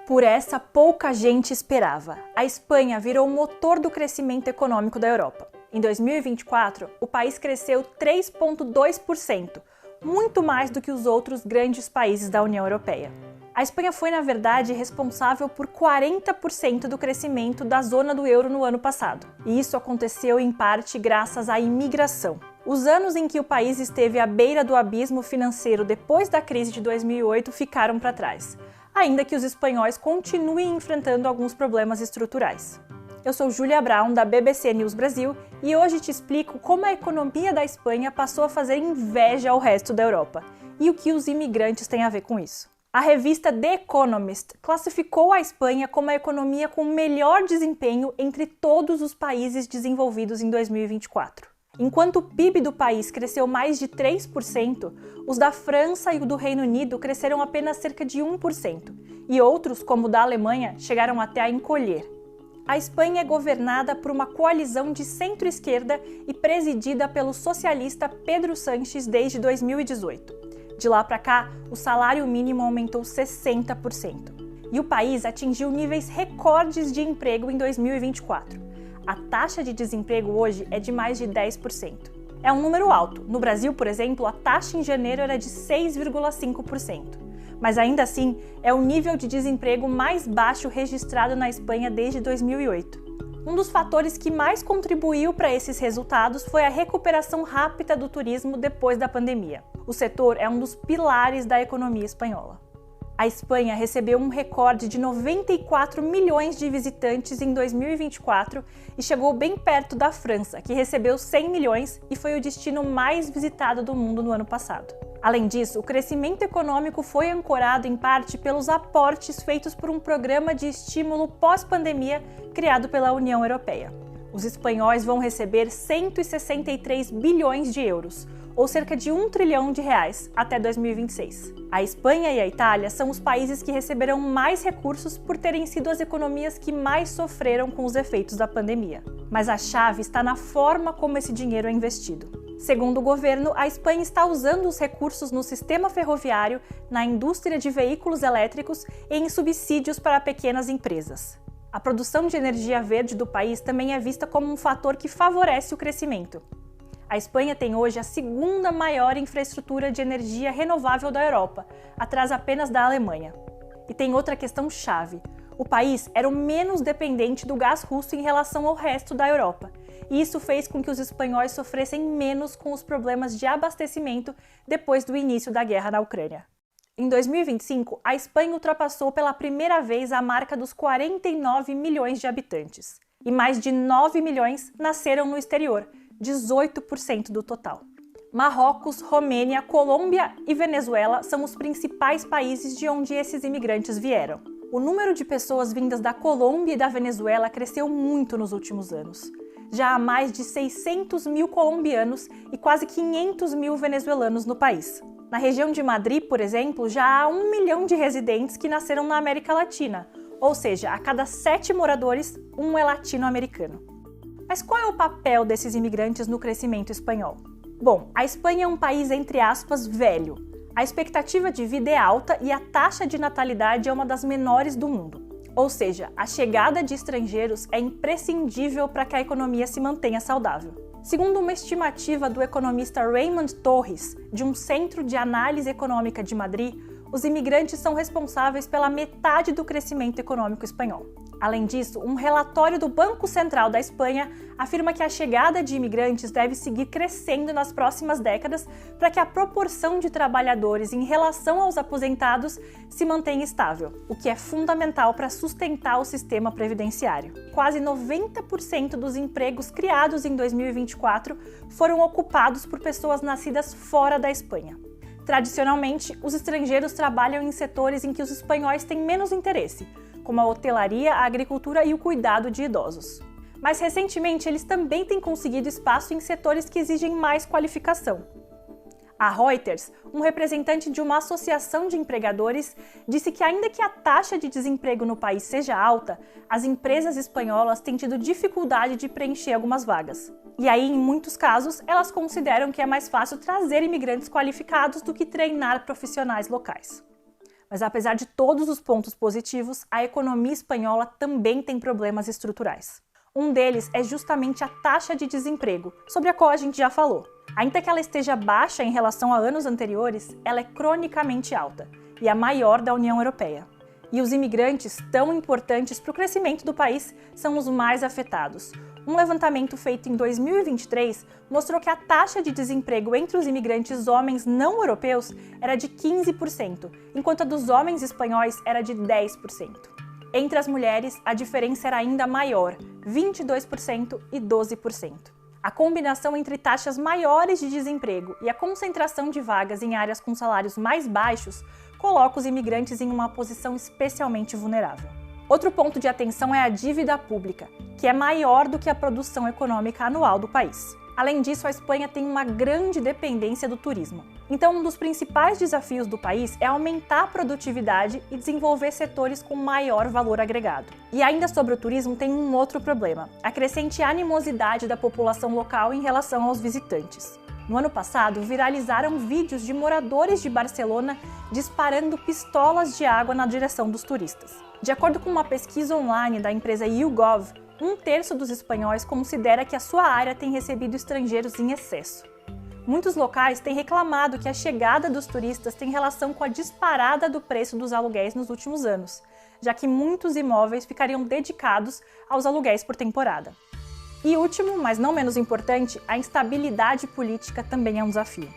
Por essa, pouca gente esperava. A Espanha virou o motor do crescimento econômico da Europa. Em 2024, o país cresceu 3,2%, muito mais do que os outros grandes países da União Europeia. A Espanha foi, na verdade, responsável por 40% do crescimento da zona do euro no ano passado. E isso aconteceu, em parte, graças à imigração. Os anos em que o país esteve à beira do abismo financeiro depois da crise de 2008 ficaram para trás, ainda que os espanhóis continuem enfrentando alguns problemas estruturais. Eu sou Júlia Brown, da BBC News Brasil, e hoje te explico como a economia da Espanha passou a fazer inveja ao resto da Europa e o que os imigrantes têm a ver com isso. A revista The Economist classificou a Espanha como a economia com melhor desempenho entre todos os países desenvolvidos em 2024. Enquanto o PIB do país cresceu mais de 3%, os da França e o do Reino Unido cresceram apenas cerca de 1%, e outros, como o da Alemanha, chegaram até a encolher. A Espanha é governada por uma coalizão de centro-esquerda e presidida pelo socialista Pedro Sánchez desde 2018. De lá para cá, o salário mínimo aumentou 60%. E o país atingiu níveis recordes de emprego em 2024. A taxa de desemprego hoje é de mais de 10%. É um número alto. No Brasil, por exemplo, a taxa em janeiro era de 6,5%. Mas ainda assim, é o nível de desemprego mais baixo registrado na Espanha desde 2008. Um dos fatores que mais contribuiu para esses resultados foi a recuperação rápida do turismo depois da pandemia. O setor é um dos pilares da economia espanhola. A Espanha recebeu um recorde de 94 milhões de visitantes em 2024 e chegou bem perto da França, que recebeu 100 milhões e foi o destino mais visitado do mundo no ano passado. Além disso, o crescimento econômico foi ancorado em parte pelos aportes feitos por um programa de estímulo pós-pandemia criado pela União Europeia. Os espanhóis vão receber 163 bilhões de euros, ou cerca de R$1 trilhão até 2026. A Espanha e a Itália são os países que receberão mais recursos por terem sido as economias que mais sofreram com os efeitos da pandemia. Mas a chave está na forma como esse dinheiro é investido. Segundo o governo, a Espanha está usando os recursos no sistema ferroviário, na indústria de veículos elétricos e em subsídios para pequenas empresas. A produção de energia verde do país também é vista como um fator que favorece o crescimento. A Espanha tem hoje a segunda maior infraestrutura de energia renovável da Europa, atrás apenas da Alemanha. E tem outra questão chave. O país era o menos dependente do gás russo em relação ao resto da Europa, e isso fez com que os espanhóis sofressem menos com os problemas de abastecimento depois do início da guerra na Ucrânia. Em 2025, a Espanha ultrapassou pela primeira vez a marca dos 49 milhões de habitantes, e mais de 9 milhões nasceram no exterior, 18% do total. Marrocos, Romênia, Colômbia e Venezuela são os principais países de onde esses imigrantes vieram. O número de pessoas vindas da Colômbia e da Venezuela cresceu muito nos últimos anos. Já há mais de 600 mil colombianos e quase 500 mil venezuelanos no país. Na região de Madrid, por exemplo, já há 1 milhão de residentes que nasceram na América Latina, ou seja, a cada 7 moradores, um é latino-americano. Mas qual é o papel desses imigrantes no crescimento espanhol? Bom, a Espanha é um país, entre aspas, velho. A expectativa de vida é alta e a taxa de natalidade é uma das menores do mundo. Ou seja, a chegada de estrangeiros é imprescindível para que a economia se mantenha saudável. Segundo uma estimativa do economista Raymond Torres, de um centro de análise econômica de Madrid, os imigrantes são responsáveis pela metade do crescimento econômico espanhol. Além disso, um relatório do Banco Central da Espanha afirma que a chegada de imigrantes deve seguir crescendo nas próximas décadas para que a proporção de trabalhadores em relação aos aposentados se mantenha estável, o que é fundamental para sustentar o sistema previdenciário. Quase 90% dos empregos criados em 2024 foram ocupados por pessoas nascidas fora da Espanha. Tradicionalmente, os estrangeiros trabalham em setores em que os espanhóis têm menos interesse, como a hotelaria, a agricultura e o cuidado de idosos. Mas recentemente eles também têm conseguido espaço em setores que exigem mais qualificação. A Reuters, um representante de uma associação de empregadores, disse que ainda que a taxa de desemprego no país seja alta, as empresas espanholas têm tido dificuldade de preencher algumas vagas. E aí, em muitos casos, elas consideram que é mais fácil trazer imigrantes qualificados do que treinar profissionais locais. Mas apesar de todos os pontos positivos, a economia espanhola também tem problemas estruturais. Um deles é justamente a taxa de desemprego, sobre a qual a gente já falou. Ainda que ela esteja baixa em relação a anos anteriores, ela é cronicamente alta e a maior da União Europeia. E os imigrantes, tão importantes para o crescimento do país, são os mais afetados. Um levantamento feito em 2023 mostrou que a taxa de desemprego entre os imigrantes homens não europeus era de 15%, enquanto a dos homens espanhóis era de 10%. Entre as mulheres, a diferença era ainda maior, 22% e 12%. A combinação entre taxas maiores de desemprego e a concentração de vagas em áreas com salários mais baixos coloca os imigrantes em uma posição especialmente vulnerável. Outro ponto de atenção é a dívida pública, que é maior do que a produção econômica anual do país. Além disso, a Espanha tem uma grande dependência do turismo. Então, um dos principais desafios do país é aumentar a produtividade e desenvolver setores com maior valor agregado. E ainda sobre o turismo, tem um outro problema: a crescente animosidade da população local em relação aos visitantes. No ano passado, viralizaram vídeos de moradores de Barcelona disparando pistolas de água na direção dos turistas. De acordo com uma pesquisa online da empresa YouGov, 1/3 dos espanhóis considera que a sua área tem recebido estrangeiros em excesso. Muitos locais têm reclamado que a chegada dos turistas tem relação com a disparada do preço dos aluguéis nos últimos anos, já que muitos imóveis ficariam dedicados aos aluguéis por temporada. E último, mas não menos importante, a instabilidade política também é um desafio.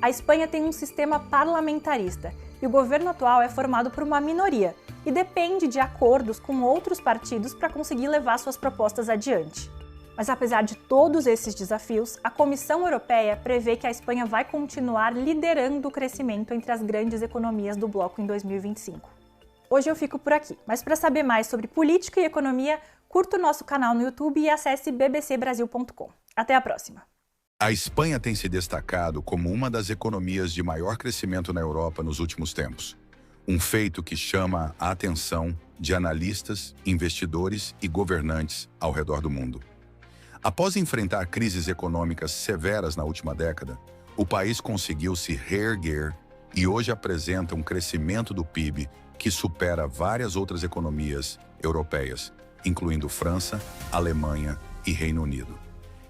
A Espanha tem um sistema parlamentarista e o governo atual é formado por uma minoria e depende de acordos com outros partidos para conseguir levar suas propostas adiante. Mas apesar de todos esses desafios, a Comissão Europeia prevê que a Espanha vai continuar liderando o crescimento entre as grandes economias do bloco em 2025. Hoje eu fico por aqui, mas para saber mais sobre política e economia, curta o nosso canal no YouTube e acesse bbcbrasil.com. Até a próxima! A Espanha tem se destacado como uma das economias de maior crescimento na Europa nos últimos tempos. Um feito que chama a atenção de analistas, investidores e governantes ao redor do mundo. Após enfrentar crises econômicas severas na última década, o país conseguiu se reerguer e hoje apresenta um crescimento do PIB que supera várias outras economias europeias, incluindo França, Alemanha e Reino Unido.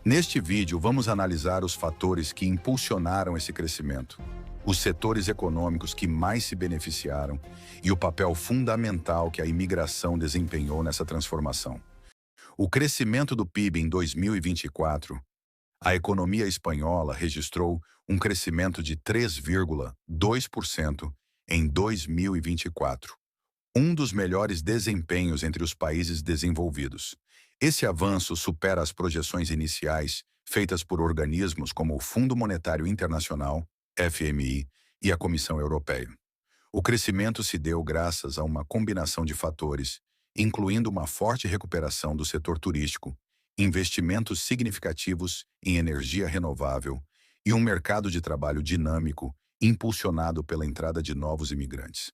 Neste vídeo, vamos analisar os fatores que impulsionaram esse crescimento, os setores econômicos que mais se beneficiaram e o papel fundamental que a imigração desempenhou nessa transformação. O crescimento do PIB em 2024, a economia espanhola registrou um crescimento de 3,2% em 2024, um dos melhores desempenhos entre os países desenvolvidos. Esse avanço supera as projeções iniciais feitas por organismos como o Fundo Monetário Internacional, FMI, e a Comissão Europeia. O crescimento se deu graças a uma combinação de fatores, incluindo uma forte recuperação do setor turístico, investimentos significativos em energia renovável e um mercado de trabalho dinâmico impulsionado pela entrada de novos imigrantes.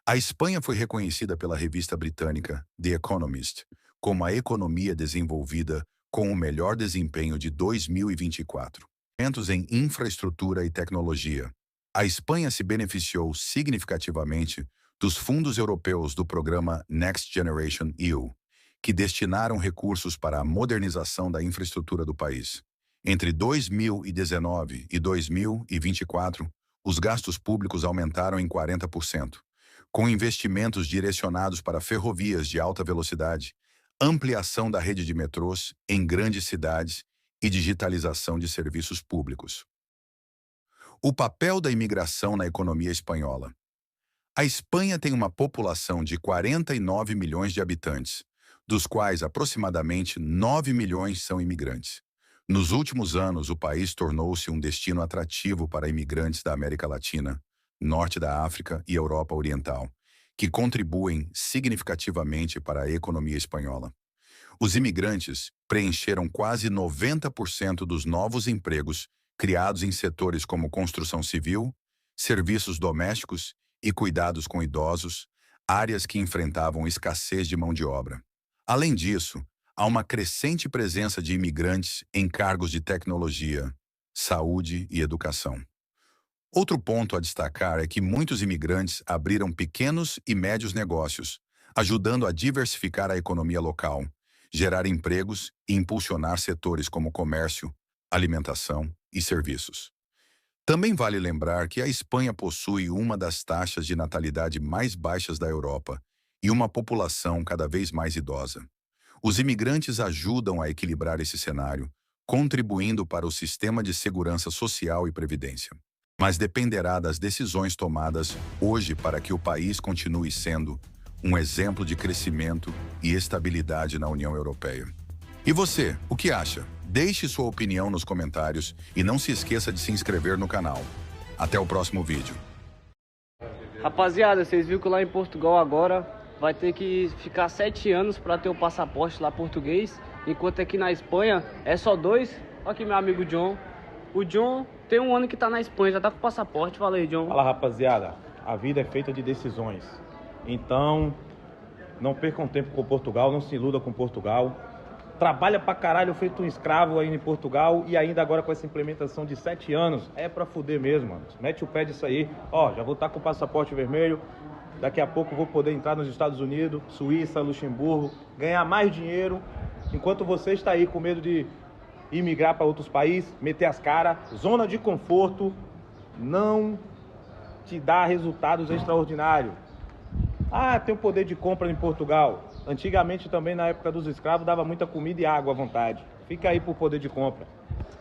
A Espanha foi reconhecida pela revista britânica The Economist como a economia desenvolvida com o melhor desempenho de 2024. Investimentos em infraestrutura e tecnologia. A Espanha se beneficiou significativamente dos fundos europeus do programa Next Generation EU, que destinaram recursos para a modernização da infraestrutura do país. Entre 2019 e 2024, os gastos públicos aumentaram em 40%, com investimentos direcionados para ferrovias de alta velocidade, ampliação da rede de metrôs em grandes cidades e digitalização de serviços públicos. O papel da imigração na economia espanhola. A Espanha tem uma população de 49 milhões de habitantes, dos quais aproximadamente 9 milhões são imigrantes. Nos últimos anos, o país tornou-se um destino atrativo para imigrantes da América Latina, Norte da África e Europa Oriental, que contribuem significativamente para a economia espanhola. Os imigrantes preencheram quase 90% dos novos empregos criados em setores como construção civil, serviços domésticos e cuidados com idosos, áreas que enfrentavam escassez de mão de obra. Além disso, há uma crescente presença de imigrantes em cargos de tecnologia, saúde e educação. Outro ponto a destacar é que muitos imigrantes abriram pequenos e médios negócios, ajudando a diversificar a economia local, gerar empregos e impulsionar setores como comércio, alimentação e serviços. Também vale lembrar que a Espanha possui uma das taxas de natalidade mais baixas da Europa e uma população cada vez mais idosa. Os imigrantes ajudam a equilibrar esse cenário, contribuindo para o sistema de segurança social e previdência. Mas dependerá das decisões tomadas hoje para que o país continue sendo um exemplo de crescimento e estabilidade na União Europeia. E você, o que acha? Deixe sua opinião nos comentários e não se esqueça de se inscrever no canal. Até o próximo vídeo. Rapaziada, vocês viram que lá em Portugal agora vai ter que ficar 7 anos para ter o passaporte lá português, enquanto aqui na Espanha é só 2. Olha aqui meu amigo John. O John tem 1 ano que tá na Espanha, já tá com o passaporte. Fala aí, John. Fala, rapaziada. A vida é feita de decisões. Então, não percam tempo com Portugal, não se iluda com Portugal. Trabalha pra caralho feito um escravo aí em Portugal e ainda agora com essa implementação de 7 anos. É pra fuder mesmo, mano. Mete o pé disso aí. Ó, já vou estar com o passaporte vermelho. Daqui a pouco vou poder entrar nos Estados Unidos, Suíça, Luxemburgo, ganhar mais dinheiro. Enquanto você está aí com medo de imigrar para outros países, meter as caras, zona de conforto não te dá resultados extraordinários. Ah, tem o poder de compra em Portugal. Antigamente também, na época dos escravos, dava muita comida e água à vontade. Fica aí por poder de compra.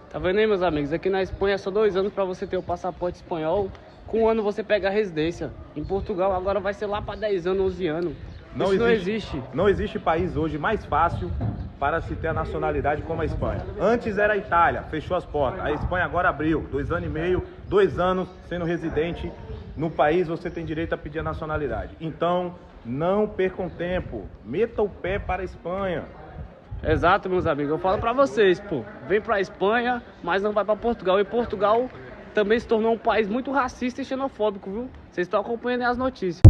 Tá vendo aí, meus amigos? Aqui na Espanha é só 2 anos para você ter o passaporte espanhol. Com 1 ano você pega a residência. Em Portugal agora vai ser lá para 10 anos, 11 anos. Isso não existe. Não existe país hoje mais fácil para se ter a nacionalidade como a Espanha. Antes era a Itália, fechou as portas. A Espanha agora abriu. 2 anos e meio, 2 anos sendo residente no país, você tem direito a pedir a nacionalidade. Então, não percam tempo. Meta o pé para a Espanha. Exato, meus amigos. Eu falo pra vocês, pô. Vem pra Espanha, mas não vai pra Portugal. E Portugal também se tornou um país muito racista e xenofóbico, viu? Vocês estão acompanhando aí as notícias.